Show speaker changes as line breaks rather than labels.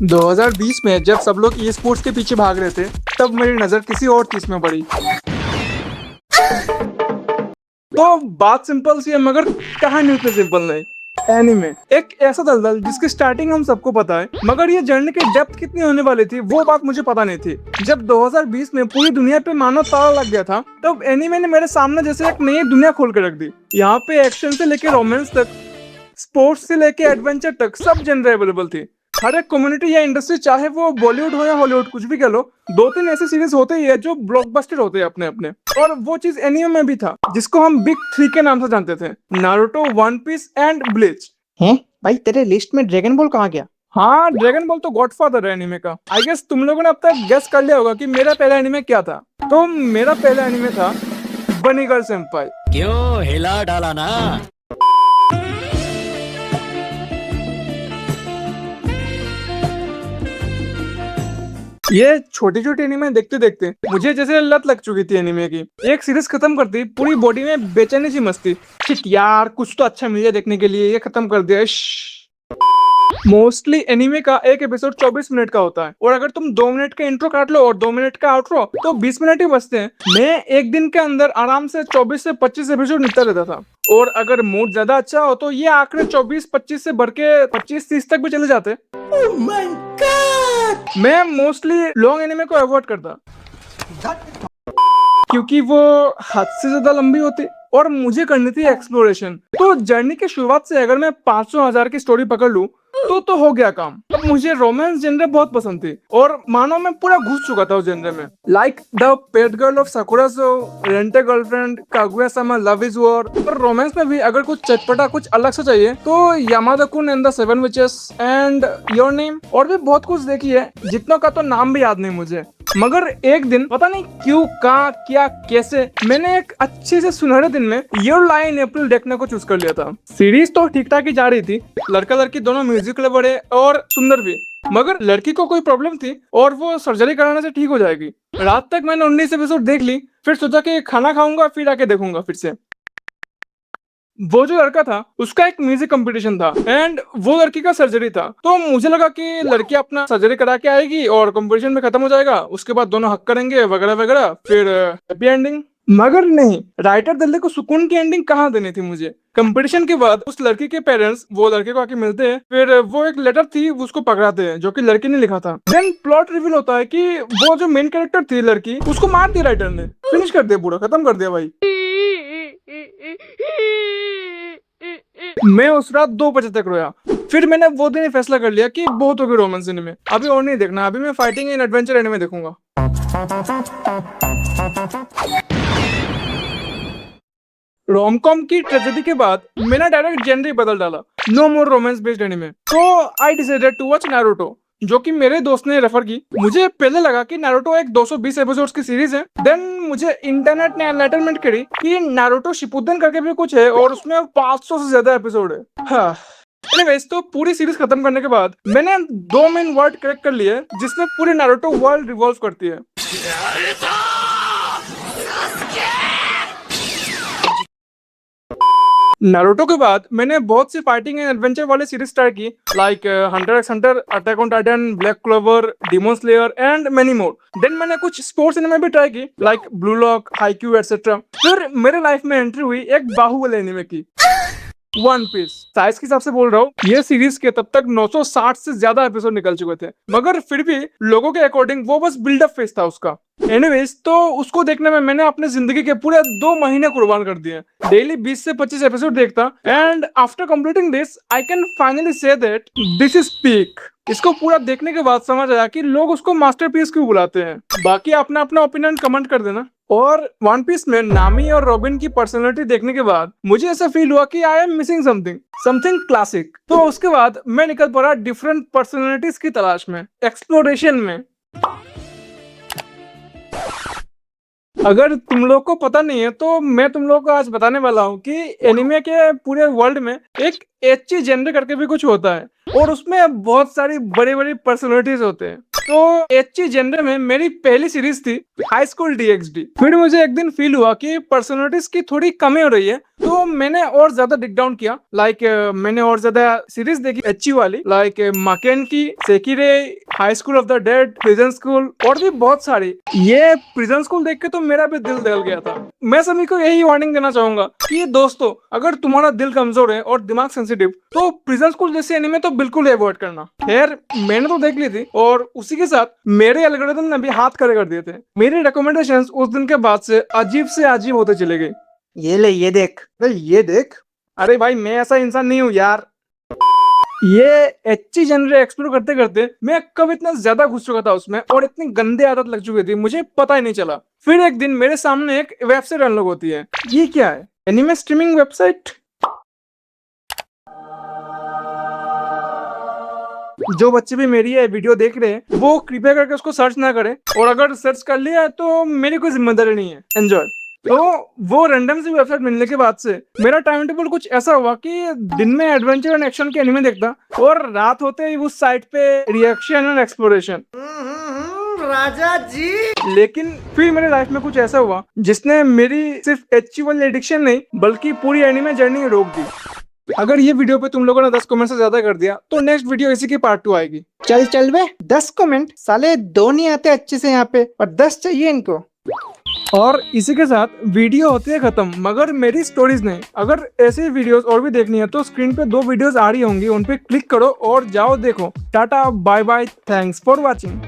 2020 में जब सब लोग ई स्पोर्ट्स के पीछे भाग रहे थे, तब मेरी नजर किसी और चीज में पड़ी। तो बात सिंपल सी है, मगर कहानी उतनी सिंपल नहीं। एनीमे एक ऐसा दलदल जिसकी स्टार्टिंग हम सबको पता है, मगर ये जर्नी की डेप्थ कितनी होने वाली थी वो बात मुझे पता नहीं थी। जब 2020 में पूरी दुनिया पे मानव ताला लग गया था, तब एनीमे ने मेरे सामने जैसे एक नई दुनिया खोल के रख दी। यहाँ पे एक्शन से लेके रोमांस तक, स्पोर्ट्स से लेके एडवेंचर तक सब जनर अवेलेबल थी। हर एक कम्युनिटी या इंडस्ट्री, चाहे वो बॉलीवुड हो या हॉलीवुड, कुछ भी कह लो, दो तीन ऐसे सीरीज होते ही है जो ब्लॉकबस्टर होते हैं अपने अपने। और वो चीज एनिमे में भी था, जिसको हम बिग थ्री के नाम से जानते थे: Naruto, One Piece and Bleach.
हैं भाई, तेरे लिस्ट में ड्रैगन बॉल कहाँ गया?
हाँ, ड्रैगन बॉल तो गॉडफादर है एनिमे का। आई गेस तुम लोगों ने अब तक गेस कर लिया होगा कि मेरा पहला एनिमे क्या था। तो मेरा पहला एनिमे था बनी गर्ल सेंपाई।
क्यों हिला डाला ना।
ये छोटी छोटी एनिमे देखते देखते मुझे जैसे लत लग चुकी थी एनिमे की। एक सीरीज खत्म करती पूरी बॉडी में बेचैनी सी मस्ती। शिट यार, कुछ तो अच्छा मिल जाए देखने के लिए, ये खत्म कर दिया। मोस्टली एनिमे का एक एपिसोड 24 मिनट का होता है, और अगर तुम 2 मिनट का इंट्रो काट लो और 2 मिनट का आउट्रो, तो 20 मिनट ही बचते हैं। मैं एक दिन के अंदर आराम से 24 से 25 एपिसोड निकलता रहता था। और अगर मूड ज्यादा अच्छा हो तो ये आंकड़े 24-25 से बढ़ के 25-30 तक भी चले जाते।
Oh my God.
मैं मोस्टली लॉन्ग एनिमे को अवॉइड करता, क्योंकि वो हद से ज्यादा लंबी होती और मुझे करनी थी एक्सप्लोरेशन। तो जर्नी की शुरुआत से अगर मैं 500,000 की स्टोरी पकड़ लूं तो हो गया काम। अब मुझे रोमांस जेनर बहुत पसंद थी, और मानो मैं पूरा घुस चुका था उस जेनर में। Like the pet girl of Sakurasou, rent a girlfriend, Kaguya sama love is war. और रोमांस में भी अगर कुछ चटपटा, कुछ अलग से चाहिए, तो यामादा कुन and the seven witches and your name. और भी बहुत कुछ देखी है, जितनों का तो नाम भी याद नहीं मुझे। मगर एक दिन पता नहीं क्यों, कहाँ, क्या, कैसे, मैंने एक अच्छे से सुनहरे दिन में योर लाई इन अप्रैल देखने को चूज कर लिया था। सीरीज तो ठीक ठाक ही जा रही थी, लड़का लड़की दोनों म्यूजिकल बड़े और सुंदर भी। मगर लड़की को कोई प्रॉब्लम थी और वो सर्जरी कराने से ठीक हो जाएगी। रात तक मैंने 19 एपिसोड देख ली, फिर सोचा कि खाना खाऊंगा फिर आके देखूंगा फिर से। वो जो लड़का था उसका एक म्यूजिक कंपटीशन था, एंड वो लड़की का सर्जरी था। तो मुझे लगा कि लड़की अपना सर्जरी करा के आएगी और कंपटीशन में खत्म हो जाएगा, उसके बाद दोनों हक करेंगे वगैरह वगैरह, फिर हैप्पी एंडिंग। मगर नहीं, राइटर दिल्ली को सुकून की एंडिंग कहाँ देनी थी मुझे। कंपटीशन के बाद उस लड़की के पेरेंट्स वो लड़के को आके मिलते हैं, फिर वो एक लेटर थी उसको पकड़ाते हैं जो कि लड़की ने लिखा था। देन प्लॉट रिवील होता है कि वो जो मेन कैरेक्टर थी लड़की, उसको मार दिया राइटर ने। फिनिश कर दिया, पूरा खत्म कर दिया भाई। मैं उस रात 2 बजे तक रोया। फिर मैंने वो दिन ही फैसला कर लिया कि बहुत हो गई रोमांस एनिमे, अभी और नहीं देखना। अभी मैं फाइटिंग एंड एडवेंचर एनिमे देखूंगा। रोमकॉम की ट्रेजेडी के बाद मैंने डायरेक्ट जेनर ही बदल डाला, no more romance based anime. तो I decided to watch Naruto, जो कि मेरे दोस्त ने रेफर की। मुझे पहले लगा कि नारुतो एक 220 एपिसोड्स की सीरीज है। देन मुझे इंटरनेट ने एनलाइटनमेंट करी कि नारुतो शिपुडेन करके भी कुछ है, और उसमें 500 से ज्यादा एपिसोड है। हाँ, एनीवेज, तो पूरी सीरीज खत्म करने के बाद मैंने 2 मेन वर्ड क्रैक कर लिए, जिसमें पूरी नारुतो वर्ल्ड रिवॉल्व करती है। नारुतो के बाद मैंने बहुत सी फाइटिंग एंड एडवेंचर वाली सीरीज स्टार्ट की, like Hunter x Hunter, Attack on Titan, Black Clover, Demon Slayer and many more. Then मैंने कुछ स्पोर्ट्स एनिमे भी ट्राई की, like Blue Lock, Haikyuu etcetera. फिर मेरे लाइफ में एंट्री हुई एक बाहुबली एनिमे की, वन पीस। साइज के हिसाब से बोल रहा हूँ, ये सीरीज के तब तक 960 से ज्यादा एपिसोड निकल चुके थे, मगर फिर भी लोगों के अकॉर्डिंग वो बस बिल्डअप फेज था उसका। एनीवेज, तो उसको देखने में मैंने अपने जिंदगी के पूरे 2 महीने कुर्बान कर दिए। डेली 20 से 25 एपिसोड देखता, and after completing this I can finally say that this is peak. इसको पूरा देखने के बाद समझ आया कि लोग उसको मास्टरपीस क्यों बुलाते हैं। बाकी अपना अपना ओपिनियन कमेंट कर देना। और वन पीस में नामी और रॉबिन की पर्सनालिटी देखने के बाद मुझे ऐसा फील हुआ कि I am missing something classic. तो उसके बाद मैं निकल पड़ा डिफरेंट पर्सनालिटीज की तलाश में, एक्सप्लोरेशन में। अगर तुम लोग को पता नहीं है तो मैं तुम लोग को आज बताने वाला हूँ कि एनिमे के पूरे वर्ल्ड में एक एच्ची जेनर करके भी कुछ होता है, और उसमें बहुत सारी बड़ी बड़ी पर्सनालिटीज होते हैं। तो एचजी जेनर में मेरी पहली सीरीज थी हाई स्कूल डीएक्सडी। फिर मुझे एक दिन फील हुआ कि पर्सनालिटीज की थोड़ी कमी हो रही है, तो मैंने और ज्यादा डिग डाउन किया। मैंने और ज्यादा सीरीज देखी एचजी वाली, Maken-ki, Sekirei, high school of the dead, prison school और भी बहुत सारी। ये प्रिजन स्कूल देख के तो मेरा भी दिल दहल गया था। मैं सभी को यही वार्निंग देना चाहूंगा कि दोस्तों, अगर तुम्हारा दिल कमजोर है और दिमाग सेंसिटिव, तो प्रिजन स्कूल जैसे एनिमे तो बिल्कुल अवॉइड करना। खैर, मैंने तो देख ली थी और उसी के साथ मेरे एल्गोरिथम ने भी हाथ खड़े कर दिए थे। मेरी रिकमेंडेशंस उस दिन के बाद से अजीब होते चले गए।
ये ले, ये देख।
अरे ये देख। अरे भाई, मैं ऐसा इंसान नहीं हूँ यार। ये एचजी जनर एक्सप्लोर करते करते मैं कब इतना ज्यादा घुस चुका था उसमें और इतनी गंदे आदत लग चुकी थी, मुझे पता ही नहीं चला। फिर एक दिन मेरे सामने एक वेबसाइट अनलॉक होती है। ये क्या है? Anime streaming website. जो बच्चे भी मेरी ये वीडियो देख रहे हैं वो कृपया करके उसको सर्च ना करें, और अगर सर्च कर लिया तो मेरी कोई जिम्मेदारी नहीं है। एंजॉय। तो वो रैंडम सी वेबसाइट मिलने के बाद से मेरा टाइम टेबल कुछ ऐसा हुआ कि दिन में एडवेंचर एंड एक्शन के एनिमे देखता और रात होते ही उस साइट पे रिएक्शन एंड एक्सप्लोरेशन।
राजा जी।
लेकिन फिर मेरे लाइफ में कुछ ऐसा हुआ जिसने मेरी सिर्फ एचजी वाली एडिक्शन नहीं बल्कि पूरी एनिमे जर्नी रोक दी। अगर ये वीडियो पे तुम लोगों ने 10 कमेंट से ज्यादा कर दिया तो नेक्स्ट वीडियो इसी की पार्ट 2 आएगी।
चल चल बे, 10 कमेंट साले 2 नहीं आते अच्छे से यहाँ पे, और 10 चाहिए इनको।
और इसी के साथ वीडियो होती है खत्म, मगर मेरी स्टोरीज नहीं। अगर ऐसी वीडियोस और भी देखनी है तो स्क्रीन पे 2 वीडियोस आ रही होंगी, उन पे क्लिक करो और जाओ देखो। Tata, bye bye, thanks for watching.